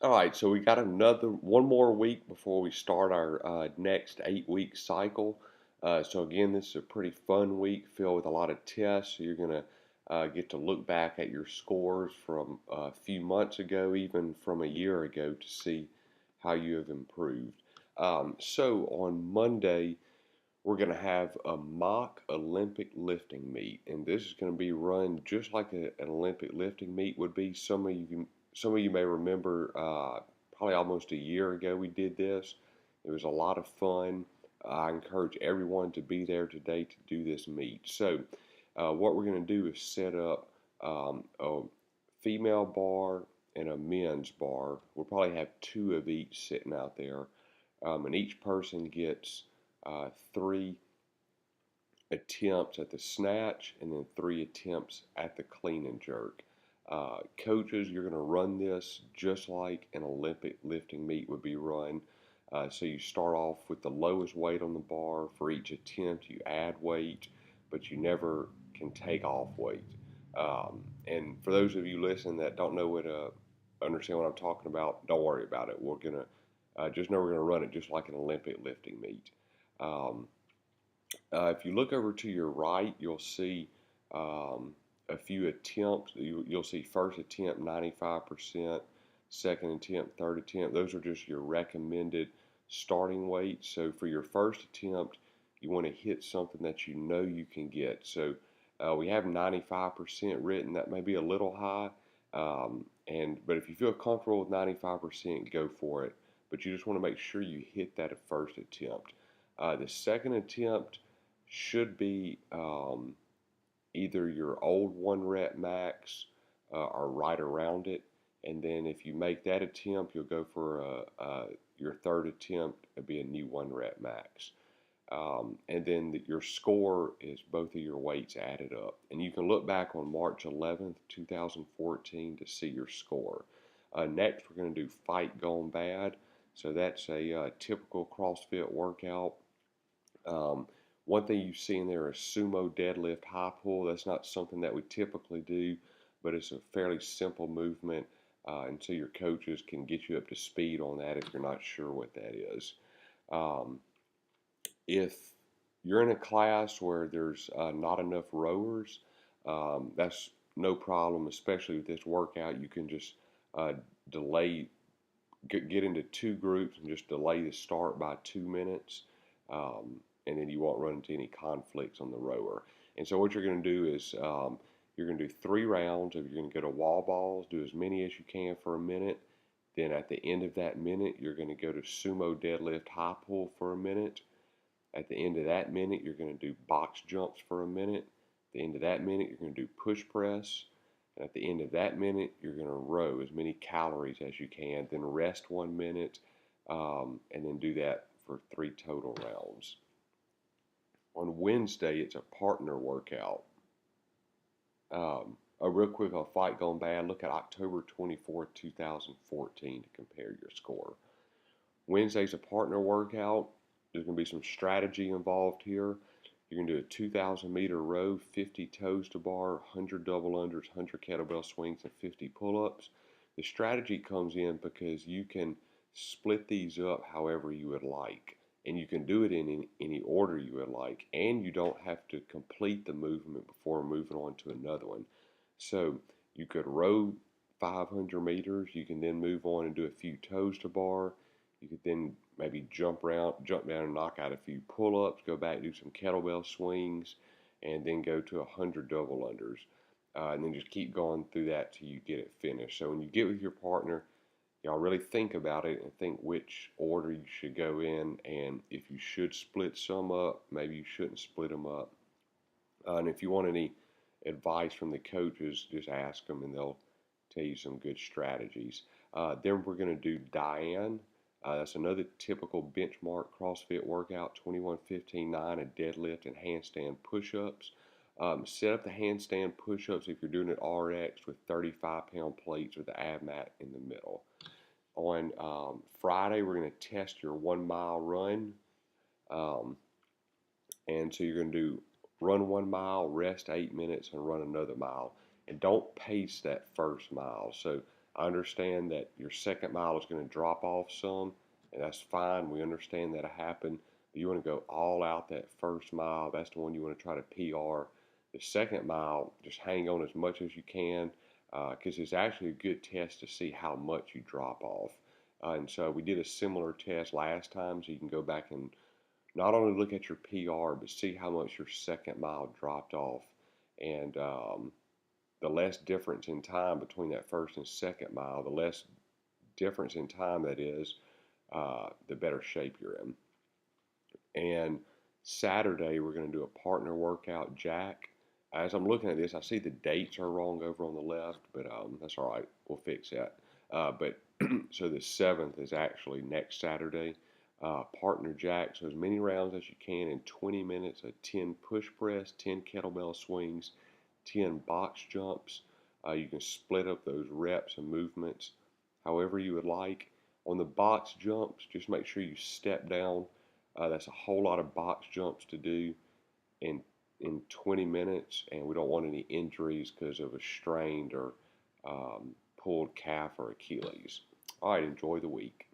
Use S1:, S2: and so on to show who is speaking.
S1: All right, so we got one more week before we start our next 8 week cycle. So again, this is a pretty fun week filled with a lot of tests. So you're gonna get to look back at your scores from a few months ago, even from a year ago, to see how you have improved. So on Monday, we're going to have a mock Olympic lifting meet, and this is going to be run just like an Olympic lifting meet would be. Some of you may remember probably almost a year ago we did this. It was a lot of fun. I encourage everyone to be there today to do this meet. So, what we're going to do is set up a female bar and a men's bar. We'll probably have two of each sitting out there, and each person gets 3 attempts at the snatch and then 3 attempts at the clean and jerk. Coaches, you're going to run this just like an Olympic lifting meet would be run. So you start off with the lowest weight on the bar. For each attempt, you add weight, but you never can take off weight. And for those of you listening that don't know understand what I'm talking about, don't worry about it. We're gonna just know we're gonna run it just like an Olympic lifting meet. Um, if you look over to your right, you'll see a few attempts. You'll see first attempt 95%, second attempt 30%. Those are just your recommended starting weights. So for your first attempt, you want to hit something that you know you can get. So we have 95% written. That may be a little high, but if you feel comfortable with 95%, go for it. But you just want to make sure you hit that at first attempt. The second attempt should be either your old 1 rep max or right around it. And then if you make that attempt, you'll go for your third attempt. It'll be a new 1 rep max. And then your score is both of your weights added up. And you can look back on March 11th, 2014 to see your score. Next, we're going to do Fight Gone Bad. So that's a typical CrossFit workout. One thing you see in there is sumo deadlift high pull. That's not something that we typically do, but it's a fairly simple movement until your coaches can get you up to speed on that if you're not sure what that is. Um, if you're in a class where there's not enough rowers, that's no problem, especially with this workout. You can just uh, delay, get into two groups and just delay the start by 2 minutes. And then you won't run into any conflicts on the rower. And so what you're going to do is you're going to do 3 rounds. You're going to go to wall balls, do as many as you can for a minute. Then at the end of that minute, you're going to go to sumo deadlift high pull for a minute. At the end of that minute, you're going to do box jumps for a minute. At the end of that minute, you're going to do push press. And at the end of that minute, you're going to row as many calories as you can. Then rest 1 minute, and then do that for 3 total rounds. On Wednesday, it's a partner workout. A real quick on Fight Gone Bad, look at October 24th, 2014 to compare your score. Wednesday's a partner workout. There's going to be some strategy involved here. You're going to do a 2,000-meter row, 50 toes to bar, 100 double unders, 100 kettlebell swings, and 50 pull-ups. The strategy comes in because you can split these up however you would like. And you can do it in any order you would like, and you don't have to complete the movement before moving on to another one. So you could row 500 meters. You can then move on and do a few toes to bar. You could then maybe jump down and knock out a few pull-ups, go back, do some kettlebell swings, and then go to 100 double unders. And then just keep going through that till you get it finished. So when you get with your partner, y'all really think about it and think which order you should go in, and if you should split some up, maybe you shouldn't split them up. And if you want any advice from the coaches, just ask them and they'll tell you some good strategies. Then we're going to do Diane. That's another typical benchmark CrossFit workout, 21, 15, 9, a deadlift and handstand push-ups. Set up the handstand push-ups if you're doing it RX with 35-pound plates with the ab mat in the middle. On Friday, we're going to test your 1 mile run. And so you're going to do run 1 mile, rest 8 minutes, and run another mile. And don't pace that first mile. So I understand that your second mile is going to drop off some, and that's fine. We understand that'll happen. But you want to go all out that first mile. That's the one you want to try to PR. The second mile, just hang on as much as you can because it's actually a good test to see how much you drop off. And so we did a similar test last time, so you can go back and not only look at your PR, but see how much your second mile dropped off. And the less difference in time between that first and second mile, the less difference in time that is, the better shape you're in. And Saturday, we're going to do a partner workout jack. As I'm looking at this, I see the dates are wrong over on the left, but that's all right. We'll fix that. But so the 7th is actually next Saturday. Partner jack, so as many rounds as you can in 20 minutes, a 10 push press, 10 kettlebell swings, 10 box jumps. You can split up those reps and movements however you would like. On the box jumps, just make sure you step down. That's a whole lot of box jumps to do in 20 minutes, and we don't want any injuries because of a strained or pulled calf or Achilles. All right, enjoy the week.